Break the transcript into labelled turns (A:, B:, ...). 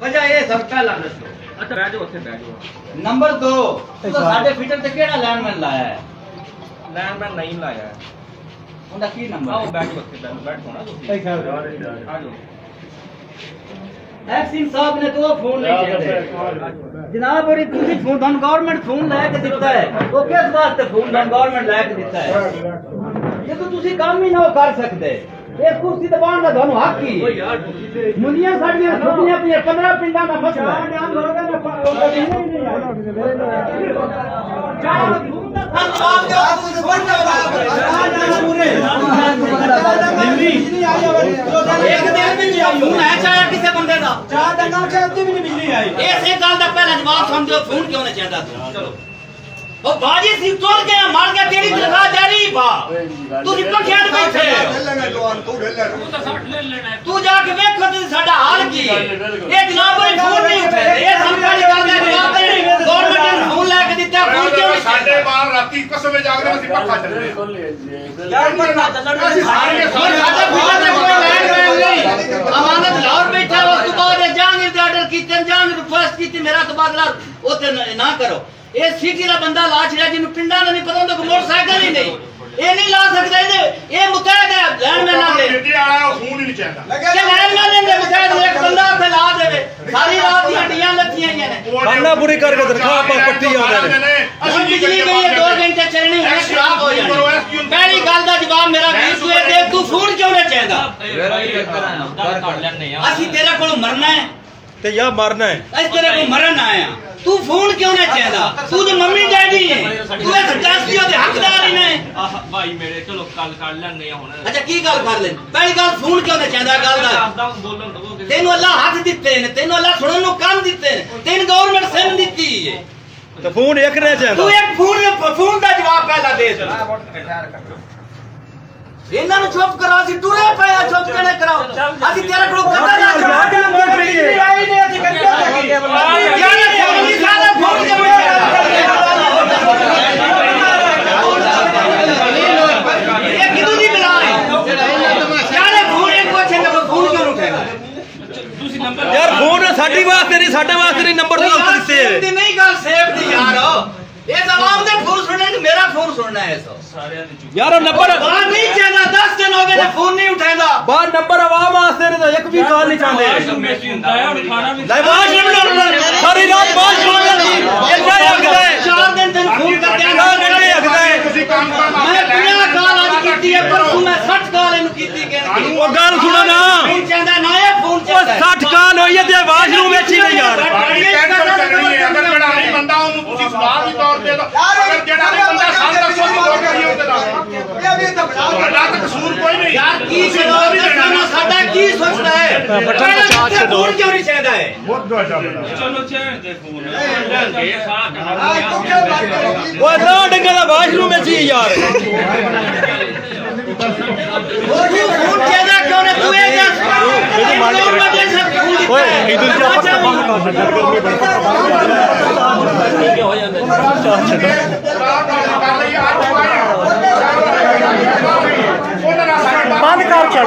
A: वजह ये सब पहला दसो।
B: अच्छा बैठ जाओ उत्थे बैठ जाओ।
A: नंबर 2 तो साडे फीटर ते केड़ा लाइनमैन लाया है?
B: लाइनमैन नहीं लाया है।
A: उनका की नंबर?
B: आओ बैठ जाओ उत्थे बैठो ना तुसी। आ जाओ।
A: एक्सिंग साहब ने तो फोन नहीं किया जनाब और तुसी फोन गवर्नमेंट फोन लेके दिता है वो किस वास्ते फोन गवर्नमेंट लेके दिता है ये तो तुसी काम ही ना कर सकते ये कुर्सी दबाण दा ਤੁਹਾਨੂੰ हक ही ओ यार मुनिया साडियां छुट्टियां पे 15 पिंडां दा मसला है नाम लोगे ना एक दिन भी नहीं फोन है चाहे किसी बंदे दा चार दिन ना चाहे भी नहीं बिजली आई इसे गल दा पहला जवाब समझो फोन क्यों नहीं चाहता चलो ओ बाजी सी तोड़ के मार के तेरी तनख्वाह जारी बा तू पंखियां में बैठे तू जाके देखो तू साडा हाल की ये जनाब भाई फोन नहीं उठे ये सरकारी गल दा जवाब दे गवर्नमेंट ने फोन लेके दिता फोन क्यों नहीं
C: साडे बाहर राती कसमे जागदे ਅਸੀਂ ਪੱਖਾ ਚੱਲਦੇ
A: यार पर ना ਚੱਲਣ ਅਸੀਂ ਸਾਰੇ ਸਾਡਾ ਫਿਕਰ ਤੇ ਕੋਈ ਲੈਣ ਨਹੀਂ ਅਮਾਨਤ ਲਾਹੌਰ ਬੈਠਾ ਉਸ ਤੋਂ ਬਾਅਦ ਜਹਾਂਗੀਰ ਦੇ ਆਰਡਰ ਕੀਤੇ ਜਹਾਂਗੀਰ ਰਿਕੁਐਸਟ ਕੀਤੀ ਮੇਰਾ ਤਬਾਦਲਾ ਉੱਥੇ ਨਾ ਕਰੋ ये सिटी का बंदा ला छड़ा जिन पिंडा ने नहीं पता तो मोटरसाइकिल ही नहीं ये नहीं ला सकते ये मुतहद है लैंडमैन दे
C: ਜੇ ਆਇਆ ਉਹ ਫੋਨ ਹੀ ਨਹੀਂ ਚਾਹਦਾ
A: ये लैंडमैन दे मुतहद एक बंदा पे ला देवे सारी रात दी हड्डियां लत्थियां हैं
D: खाना पूरी करके तनख्वाह पर पट्टी आउंदे ने
A: असि बिजली गई है 2 घंटे चलनी है खराब हो जानी पहली गल दा जवाब मेरा बीस हुए देख तू फोन क्यों नहीं चाहता असि तेरे कोल मरना है
D: ते या मरना है
A: अस तेरे को मरन आया तू फोन क्यों ना चाहता तू जो मम्मी डैडी है तू एक दस्तियों दे हकदार ही नहीं
B: भाई मेरे चलो कल कर लेने हुन
A: अच्छा की गल कर ले पहली गल फोन क्यों ना चाहता गल दा
B: बोलन दो
A: तेनु अल्लाह हाथ दिते ने तेनु अल्लाह सुनन नु कान दिते ने तेन गवर्नमेंट सेम दिती है
D: तो फोन एक ना चाहता
A: तू एक फोन दा जवाब पहला दे इन्हां नु चुप करा सी टुरे पया चुप कने कराओ असि तेरा को कदा ना आई ने असि करके लगी यार फोन सारा फोन के ये किदू दी मिला यार फोन एक को छे फोन क्यों उठेगा
B: दूसरी नंबर
D: यार फोन साडी वास्ते नहीं साडे वास्ते नहीं नंबर तो दिते
A: सेफ्टी नहीं गल सेफ्टी यार ये जवाब दे फोन सुनने कि मेरा फोन सुनना है सो
D: यार नंबर
A: बाहर नहीं चाहता 10 दिन हो गए फोन नहीं उठाएगा
D: बाहर नंबर आवाम वास्ते ने एक भी कॉल नहीं चाहते लाइवाश सारी रात बात सुन लगी ये क्या लगदा है 4
A: दिन फोन करते हैं
D: लगदा है
C: ਤੁਸੀਂ ਕੰਮ ਕਰਨਾ
A: मैं 50 कॉल आज कीती है परसों मैं 60 कॉल इनु कीती गई
D: ओ गल सुनो ना
A: फोन चाहता ना ये फोन
D: ओ
A: चाहता
D: 60 कॉल होई है ते वाशरूम ਵਿੱਚ ਹੀ ਨਹੀਂ ਯਾਰ
C: ਕੈਂਸਲ ਕਰਨੀ ਹੈ ਅਗਰ ਜਿਹੜਾ ਨਹੀਂ ਬੰਦਾ ਉਹਨੂੰ ਤੁਸੀਂ ਸਲਾਹ ਵੀ ਤੌਰ ਤੇ ਅਗਰ ਜਿਹੜਾ ਨਹੀਂ ਬੰਦਾ ਸਾਨੂੰ ਦੱਸੋ ਕਿ ਲੋਕ ਕਰੀਏ ਉਹਦੇ ਨਾਲ ਸਾਡਾ ਤਾਂ ਕਸੂਰ ਕੋਈ ਨਹੀਂ
A: यार की जवाब देना साडा की सोचता है
D: बटन 50 से दो
A: क्यों नहीं चाहता है
C: ਬਹੁਤ ਤੁਹਾਡਾ
B: चलो चैन दे फोन लेंगे साथ
D: ओ ना डंगा दा वाशरूम ਵਿੱਚ ਹੀ यार
A: फोन चाहता क्यों नहीं तू एक
D: ओए इधर से अपन बंद कर दे गर्मी बड़ी
B: हो जांदे
C: ਕਰ ਲਈ ਅੱਜ ਆਇਆ
D: बंद कर चल